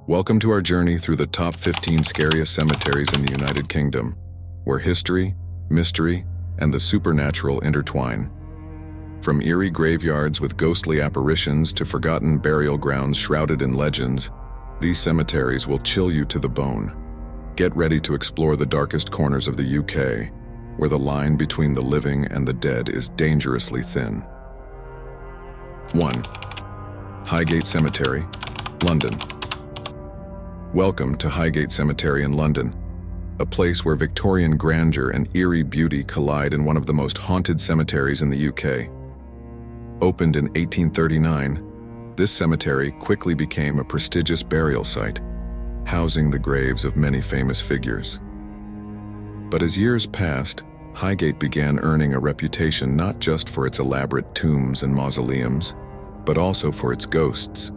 Welcome to our journey through the top 15 scariest cemeteries in the United Kingdom, where history, mystery, and the supernatural intertwine. From eerie graveyards with ghostly apparitions to forgotten burial grounds shrouded in legends, these cemeteries will chill you to the bone. Get ready to explore the darkest corners of the UK, where the line between the living and the dead is dangerously thin. 1. Highgate Cemetery, London. Welcome to Highgate Cemetery in London, a place where Victorian grandeur and eerie beauty collide in one of the most haunted cemeteries in the UK. Opened in 1839, this cemetery quickly became a prestigious burial site, housing the graves of many famous figures. But as years passed, Highgate began earning a reputation not just for its elaborate tombs and mausoleums, but also for its ghosts.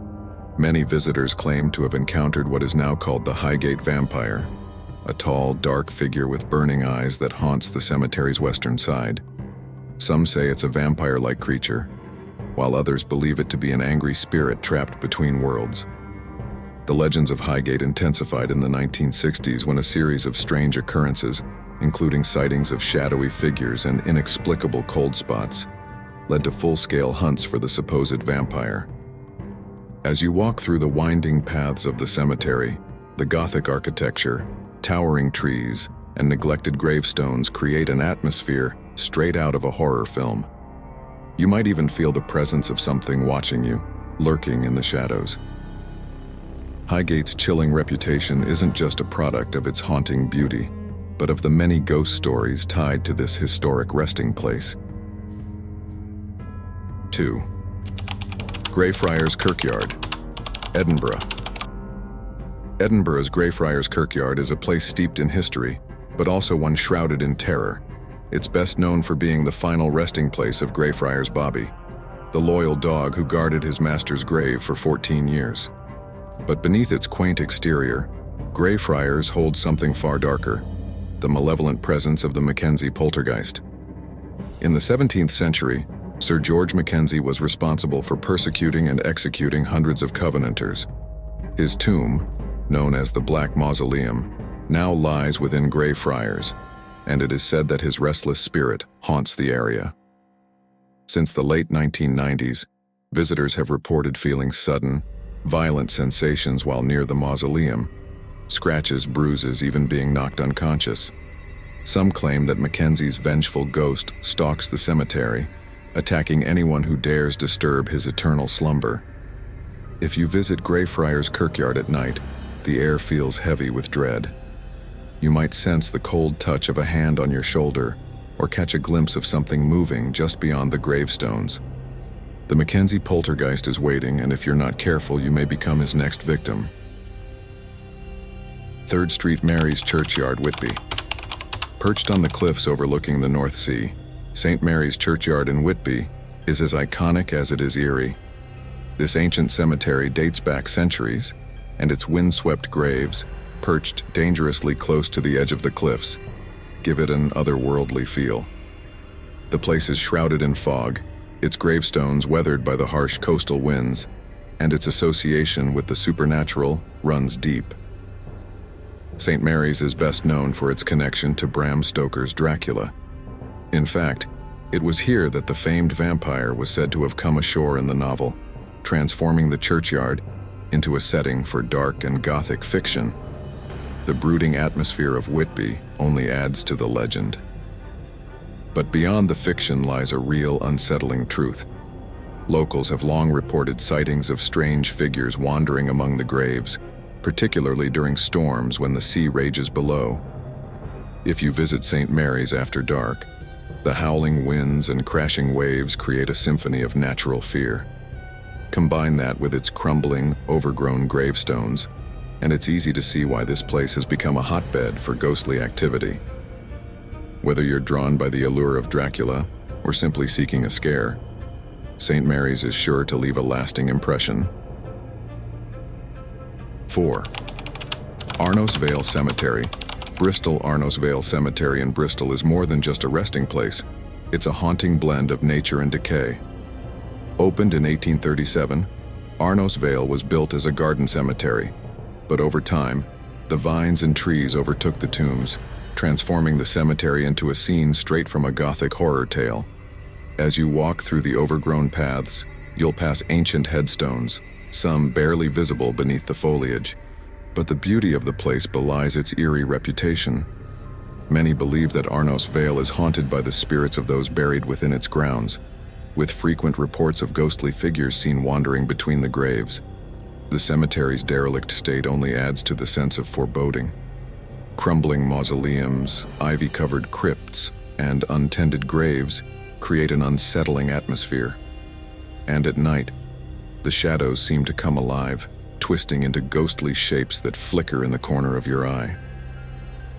Many visitors claim to have encountered what is now called the Highgate Vampire, a tall, dark figure with burning eyes that haunts the cemetery's western side. Some say it's a vampire-like creature, while others believe it to be an angry spirit trapped between worlds. The legends of Highgate intensified in the 1960s when a series of strange occurrences, including sightings of shadowy figures and inexplicable cold spots, led to full-scale hunts for the supposed vampire. As you walk through the winding paths of the cemetery, the Gothic architecture, towering trees, and neglected gravestones create an atmosphere straight out of a horror film. You might even feel the presence of something watching you, lurking in the shadows. Highgate's chilling reputation isn't just a product of its haunting beauty, but of the many ghost stories tied to this historic resting place. 2. Greyfriars Kirkyard, Edinburgh. Edinburgh's Greyfriars Kirkyard is a place steeped in history, but also one shrouded in terror. It's best known for being the final resting place of Greyfriars Bobby, the loyal dog who guarded his master's grave for 14 years. But beneath its quaint exterior, Greyfriars holds something far darker, the malevolent presence of the Mackenzie poltergeist. In the 17th century, Sir George Mackenzie was responsible for persecuting and executing hundreds of Covenanters. His tomb, known as the Black Mausoleum, now lies within Greyfriars, and it is said that his restless spirit haunts the area. Since the late 1990s, visitors have reported feeling sudden, violent sensations while near the mausoleum, scratches, bruises, even being knocked unconscious. Some claim that Mackenzie's vengeful ghost stalks the cemetery, attacking anyone who dares disturb his eternal slumber. If you visit Greyfriars Kirkyard at night, the air feels heavy with dread. You might sense the cold touch of a hand on your shoulder, or catch a glimpse of something moving just beyond the gravestones. The Mackenzie poltergeist is waiting, and if you're not careful, you may become his next victim. 3rd St. Mary's Churchyard, Whitby. Perched on the cliffs overlooking the North Sea, St. Mary's Churchyard in Whitby is as iconic as it is eerie. This ancient cemetery dates back centuries, and its windswept graves, perched dangerously close to the edge of the cliffs, give it an otherworldly feel. The place is shrouded in fog, its gravestones weathered by the harsh coastal winds, and its association with the supernatural runs deep. St. Mary's is best known for its connection to Bram Stoker's Dracula. In fact, it was here that the famed vampire was said to have come ashore in the novel, transforming the churchyard into a setting for dark and gothic fiction. The brooding atmosphere of Whitby only adds to the legend. But beyond the fiction lies a real, unsettling truth. Locals have long reported sightings of strange figures wandering among the graves, particularly during storms when the sea rages below. If you visit St. Mary's after dark, the howling winds and crashing waves create a symphony of natural fear. Combine that with its crumbling, overgrown gravestones, and it's easy to see why this place has become a hotbed for ghostly activity. Whether you're drawn by the allure of Dracula or simply seeking a scare, St. Mary's is sure to leave a lasting impression. 4. Arnos Vale Cemetery. Bristol Arnos Vale Cemetery in Bristol is more than just a resting place. It's a haunting blend of nature and decay. Opened in 1837, Arnos Vale was built as a garden cemetery, But over time, the vines and trees overtook the tombs, transforming the cemetery into a scene straight from a Gothic horror tale. As you walk through the overgrown paths, you'll pass ancient headstones, some barely visible beneath the foliage. But the beauty of the place belies its eerie reputation. Many believe that Arnos Vale is haunted by the spirits of those buried within its grounds, with frequent reports of ghostly figures seen wandering between the graves. The cemetery's derelict state only adds to the sense of foreboding. Crumbling mausoleums, ivy-covered crypts, and untended graves create an unsettling atmosphere. And at night, the shadows seem to come alive, twisting into ghostly shapes that flicker in the corner of your eye.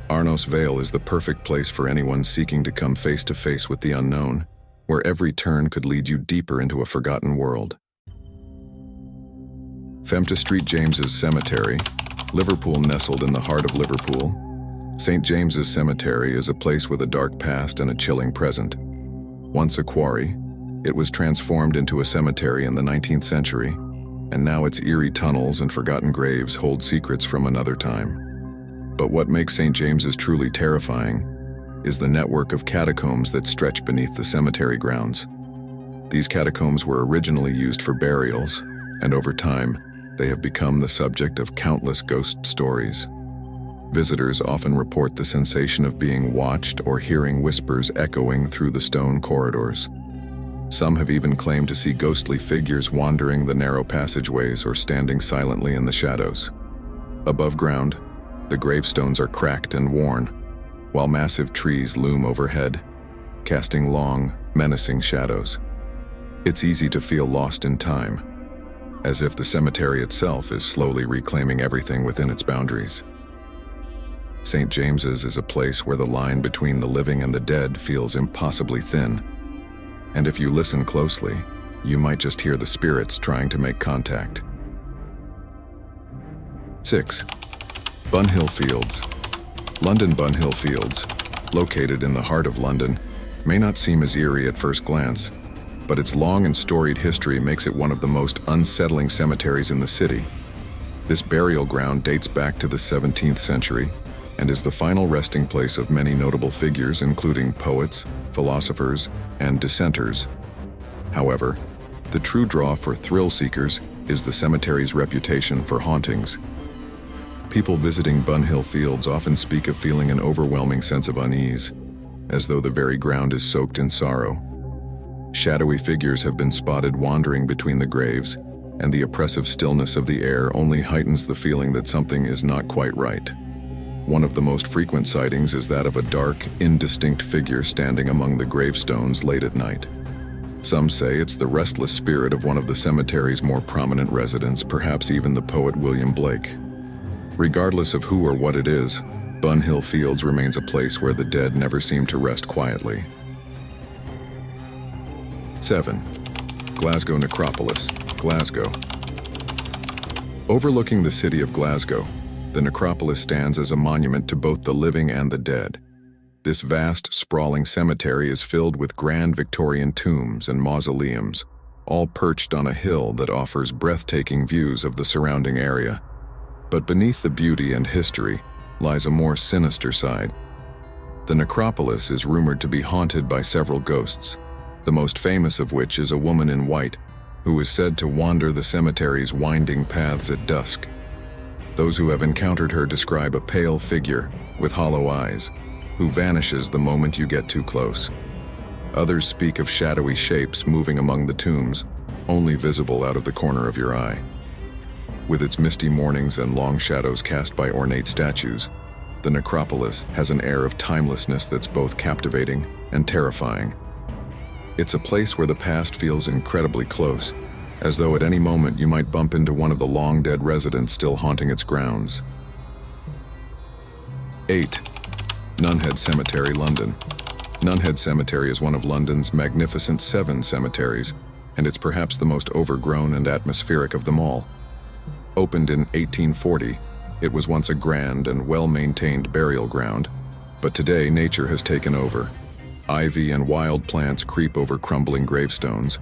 Arnos Vale is the perfect place for anyone seeking to come face to face with the unknown, where every turn could lead you deeper into a forgotten world. Femta St. James's Cemetery, Liverpool. Nestled in the heart of Liverpool, St. James's Cemetery is a place with a dark past and a chilling present. Once a quarry, it was transformed into a cemetery in the 19th century, and now its eerie tunnels and forgotten graves hold secrets from another time. But what makes St. James's truly terrifying is the network of catacombs that stretch beneath the cemetery grounds. These catacombs were originally used for burials, and over time, they have become the subject of countless ghost stories. Visitors often report the sensation of being watched or hearing whispers echoing through the stone corridors. Some have even claimed to see ghostly figures wandering the narrow passageways or standing silently in the shadows. Above ground, the gravestones are cracked and worn, while massive trees loom overhead, casting long, menacing shadows. It's easy to feel lost in time, as if the cemetery itself is slowly reclaiming everything within its boundaries. St. James's is a place where the line between the living and the dead feels impossibly thin. And if you listen closely, you might just hear the spirits trying to make contact. 6. Bunhill Fields. London. Bunhill Fields, located in the heart of London, may not seem as eerie at first glance, but its long and storied history makes it one of the most unsettling cemeteries in the city. This burial ground dates back to the 17th century and is the final resting place of many notable figures, including poets, philosophers, and dissenters. However, the true draw for thrill seekers is the cemetery's reputation for hauntings. People visiting Bunhill Fields often speak of feeling an overwhelming sense of unease, as though the very ground is soaked in sorrow. Shadowy figures have been spotted wandering between the graves, and the oppressive stillness of the air only heightens the feeling that something is not quite right. One of the most frequent sightings is that of a dark, indistinct figure standing among the gravestones late at night. Some say it's the restless spirit of one of the cemetery's more prominent residents, perhaps even the poet William Blake. Regardless of who or what it is, Bunhill Fields remains a place where the dead never seem to rest quietly. 7. Glasgow Necropolis, Glasgow. Overlooking the city of Glasgow, the necropolis stands as a monument to both the living and the dead. This vast, sprawling cemetery is filled with grand Victorian tombs and mausoleums, all perched on a hill that offers breathtaking views of the surrounding area. But beneath the beauty and history lies a more sinister side. The necropolis is rumored to be haunted by several ghosts, the most famous of which is a woman in white, who is said to wander the cemetery's winding paths at dusk. Those who have encountered her describe a pale figure with hollow eyes, who vanishes the moment you get too close. Others speak of shadowy shapes moving among the tombs, only visible out of the corner of your eye. With its misty mornings and long shadows cast by ornate statues, the necropolis has an air of timelessness that's both captivating and terrifying. It's a place where the past feels incredibly close, as though at any moment you might bump into one of the long-dead residents still haunting its grounds. 8. Nunhead Cemetery, London. Nunhead Cemetery is one of London's magnificent 7 cemeteries, and it's perhaps the most overgrown and atmospheric of them all. Opened in 1840, it was once a grand and well-maintained burial ground, but today nature has taken over. Ivy and wild plants creep over crumbling gravestones,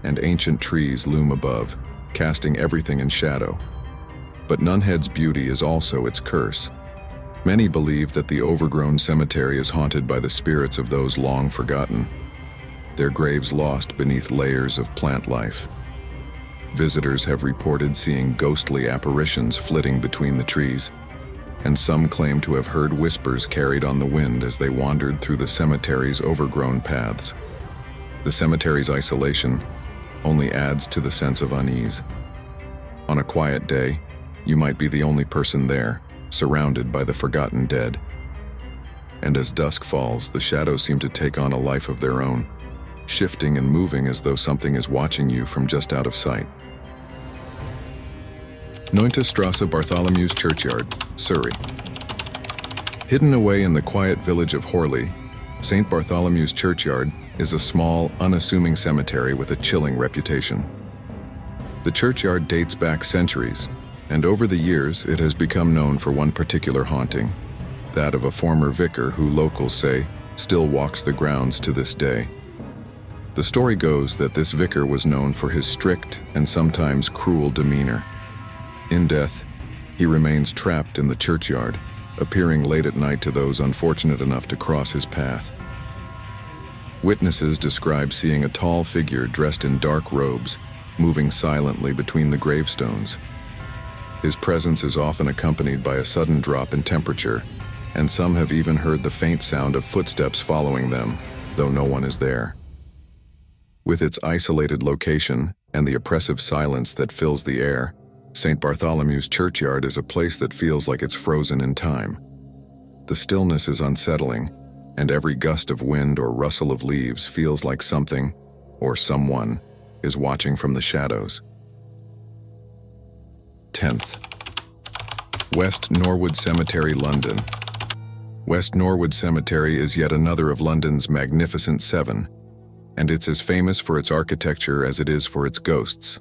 and ancient trees loom above, casting everything in shadow. But Nunhead's beauty is also its curse. Many believe that the overgrown cemetery is haunted by the spirits of those long forgotten, their graves lost beneath layers of plant life. Visitors have reported seeing ghostly apparitions flitting between the trees, and some claim to have heard whispers carried on the wind as they wandered through the cemetery's overgrown paths. The cemetery's isolation only adds to the sense of unease. On a quiet day, you might be the only person there, surrounded by the forgotten dead. And as dusk falls, the shadows seem to take on a life of their own, shifting and moving as though something is watching you from just out of sight. 9. Strasse Bartholomew's Churchyard, Surrey. Hidden away in the quiet village of Horley, St. Bartholomew's Churchyard is a small, unassuming cemetery with a chilling reputation. The churchyard dates back centuries, and over the years it has become known for one particular haunting, that of a former vicar who locals say still walks the grounds to this day. The story goes that this vicar was known for his strict and sometimes cruel demeanor. In death, he remains trapped in the churchyard, appearing late at night to those unfortunate enough to cross his path. Witnesses describe seeing a tall figure dressed in dark robes, moving silently between the gravestones. His presence is often accompanied by a sudden drop in temperature, and some have even heard the faint sound of footsteps following them, though no one is there. With its isolated location and the oppressive silence that fills the air, St. Bartholomew's Churchyard is a place that feels like it's frozen in time. The stillness is unsettling, and every gust of wind or rustle of leaves feels like something, or someone, is watching from the shadows. 10th. West Norwood Cemetery, London. West Norwood Cemetery is yet another of London's magnificent seven, and it's as famous for its architecture as it is for its ghosts.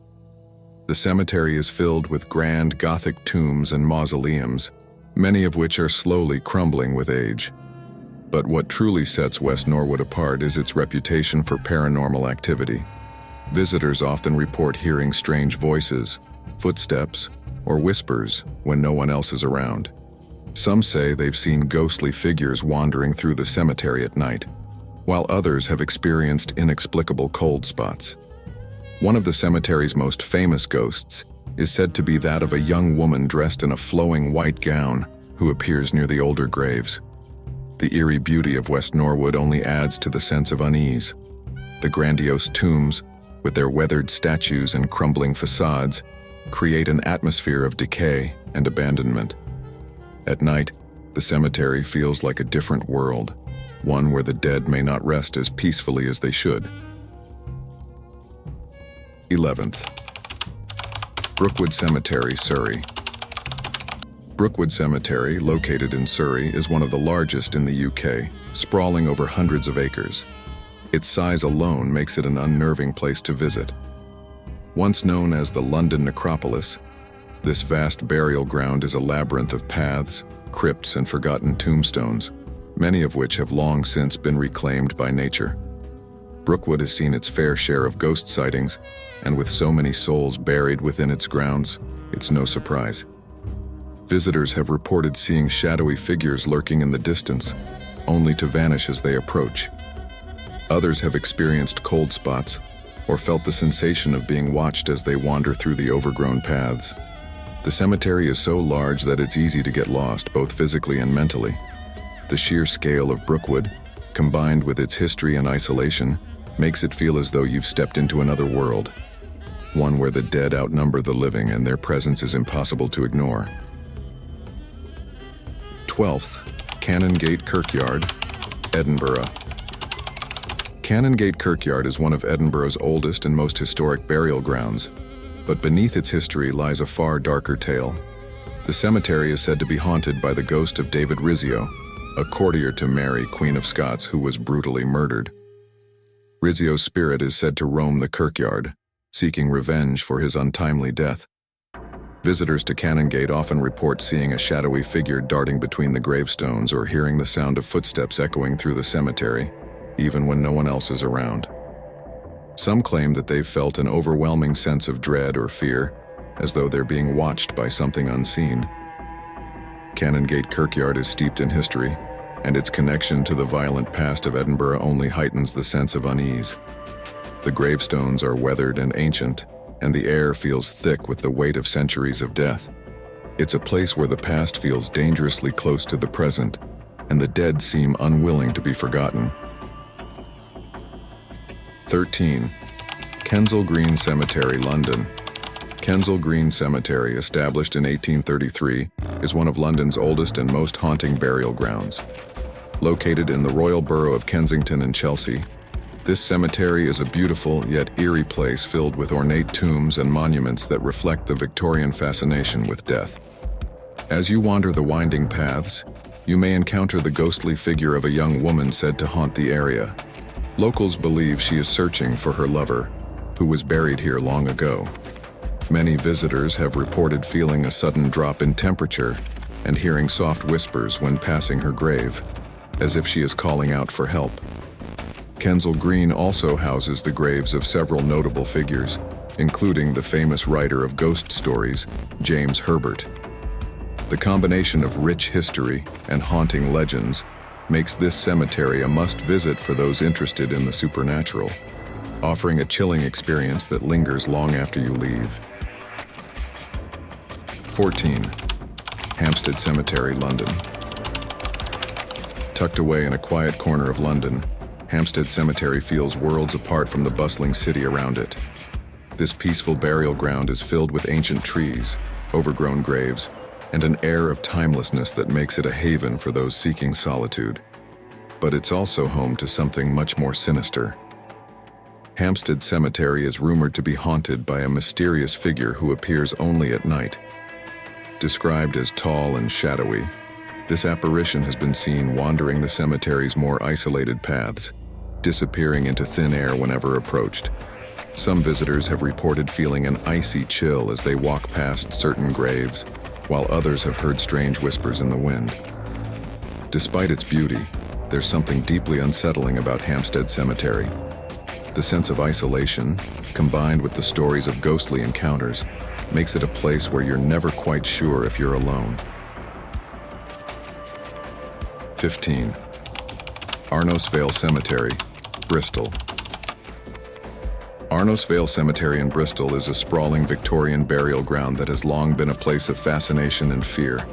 The cemetery is filled with grand Gothic tombs and mausoleums, many of which are slowly crumbling with age. But what truly sets West Norwood apart is its reputation for paranormal activity. Visitors often report hearing strange voices, footsteps, or whispers when no one else is around. Some say they've seen ghostly figures wandering through the cemetery at night, while others have experienced inexplicable cold spots. One of the cemetery's most famous ghosts is said to be that of a young woman dressed in a flowing white gown who appears near the older graves. The eerie beauty of West Norwood only adds to the sense of unease. The grandiose tombs, with their weathered statues and crumbling facades, create an atmosphere of decay and abandonment. At night, the cemetery feels like a different world, one where the dead may not rest as peacefully as they should. 11th. Brookwood Cemetery, Surrey. Brookwood Cemetery, located in Surrey, is one of the largest in the UK, sprawling over hundreds of acres. Its size alone makes it an unnerving place to visit. Once known as the London Necropolis, this vast burial ground is a labyrinth of paths, crypts, and forgotten tombstones, many of which have long since been reclaimed by nature. Brookwood has seen its fair share of ghost sightings, and with so many souls buried within its grounds, it's no surprise. Visitors have reported seeing shadowy figures lurking in the distance, only to vanish as they approach. Others have experienced cold spots, or felt the sensation of being watched as they wander through the overgrown paths. The cemetery is so large that it's easy to get lost, both physically and mentally. The sheer scale of Brookwood, combined with its history and isolation, makes it feel as though you've stepped into another world, one where the dead outnumber the living and their presence is impossible to ignore. 12th. Canongate Kirkyard, Edinburgh. Canongate Kirkyard is one of Edinburgh's oldest and most historic burial grounds, but beneath its history lies a far darker tale. The cemetery is said to be haunted by the ghost of David Rizzio, a courtier to Mary, Queen of Scots, who was brutally murdered. Rizzio's spirit is said to roam the kirkyard, seeking revenge for his untimely death. Visitors to Canongate often report seeing a shadowy figure darting between the gravestones or hearing the sound of footsteps echoing through the cemetery, even when no one else is around. Some claim that they've felt an overwhelming sense of dread or fear, as though they're being watched by something unseen. Canongate Kirkyard is steeped in history, and its connection to the violent past of Edinburgh only heightens the sense of unease. The gravestones are weathered and ancient, and the air feels thick with the weight of centuries of death. It's a place where the past feels dangerously close to the present, and the dead seem unwilling to be forgotten. 13. Kensal Green Cemetery, London. Kensal Green Cemetery, established in 1833, is one of London's oldest and most haunting burial grounds. Located in the Royal Borough of Kensington and Chelsea, this cemetery is a beautiful yet eerie place filled with ornate tombs and monuments that reflect the Victorian fascination with death. As you wander the winding paths, you may encounter the ghostly figure of a young woman said to haunt the area. Locals believe she is searching for her lover, who was buried here long ago. Many visitors have reported feeling a sudden drop in temperature and hearing soft whispers when passing her grave, as if she is calling out for help. Kensal Green also houses the graves of several notable figures, including the famous writer of ghost stories, James Herbert. The combination of rich history and haunting legends makes this cemetery a must-visit for those interested in the supernatural, offering a chilling experience that lingers long after you leave. 14. Hampstead Cemetery, London. Tucked away in a quiet corner of London, Hampstead Cemetery feels worlds apart from the bustling city around it. This peaceful burial ground is filled with ancient trees, overgrown graves, and an air of timelessness that makes it a haven for those seeking solitude. But it's also home to something much more sinister. Hampstead Cemetery is rumored to be haunted by a mysterious figure who appears only at night. Described as tall and shadowy, this apparition has been seen wandering the cemetery's more isolated paths, disappearing into thin air whenever approached. Some visitors have reported feeling an icy chill as they walk past certain graves, while others have heard strange whispers in the wind. Despite its beauty, there's something deeply unsettling about Hampstead Cemetery. The sense of isolation, combined with the stories of ghostly encounters, makes it a place where you're never quite sure if you're alone. 15. Arnos Vale Cemetery, Bristol. Arnos Vale Cemetery in Bristol is a sprawling Victorian burial ground that has long been a place of fascination and fear.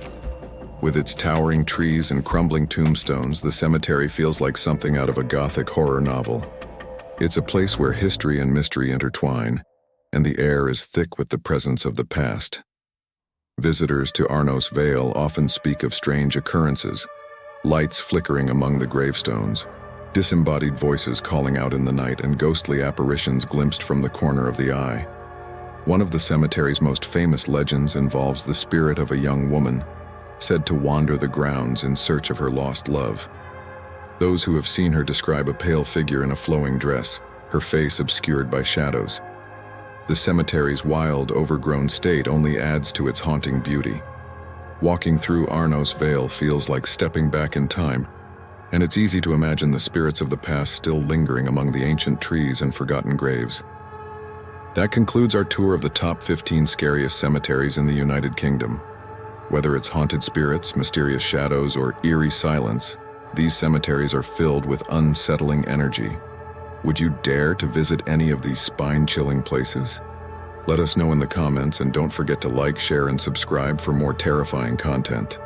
With its towering trees and crumbling tombstones, the cemetery feels like something out of a Gothic horror novel. It's a place where history and mystery intertwine, and the air is thick with the presence of the past. Visitors to Arnos Vale often speak of strange occurrences, lights flickering among the gravestones, disembodied voices calling out in the night, and ghostly apparitions glimpsed from the corner of the eye. One of the cemetery's most famous legends involves the spirit of a young woman, said to wander the grounds in search of her lost love. Those who have seen her describe a pale figure in a flowing dress, her face obscured by shadows. The cemetery's wild, overgrown state only adds to its haunting beauty. Walking through Arnos Vale feels like stepping back in time, and it's easy to imagine the spirits of the past still lingering among the ancient trees and forgotten graves. That concludes our tour of the top 15 scariest cemeteries in the United Kingdom. Whether it's haunted spirits, mysterious shadows, or eerie silence, these cemeteries are filled with unsettling energy. Would you dare to visit any of these spine-chilling places? Let us know in the comments, and don't forget to like, share, and subscribe for more terrifying content.